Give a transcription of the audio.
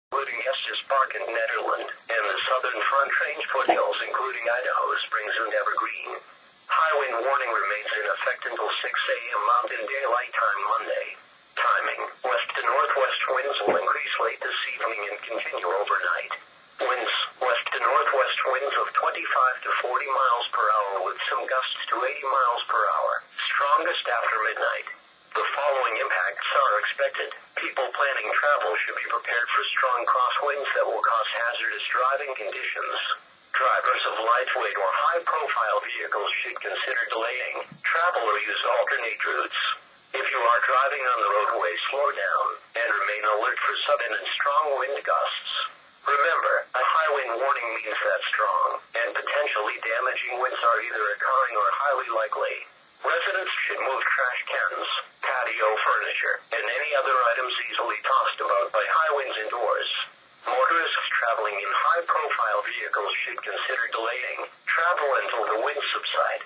including Estes Park in Nederland, and the southern Front Range foothills, including Idaho Springs and Evergreen. High wind warning remains in effect until 6 a.m. Mountain Daylight Time Monday. Timing: west to northwest winds will increase late this evening and continue overnight. Winds: west to northwest winds of 25 to 40 miles per hour with some gusts to 80 miles per hour, strongest after midnight. The following impacts are expected. People planning travel should be prepared for strong crosswinds that will cause hazardous driving conditions. Drivers of lightweight or high-profile vehicles should consider delaying travel or use alternate routes. If you are driving on the roadway, slow down and remain alert for sudden and strong wind gusts. Remember, a high wind warning means that strong and potentially damaging winds are either occurring or highly likely. Residents should move trash cans, patio furniture, and any other items easily tossed about by high winds indoors. Motorists traveling in high-profile vehicles should consider delaying travel until the winds subside.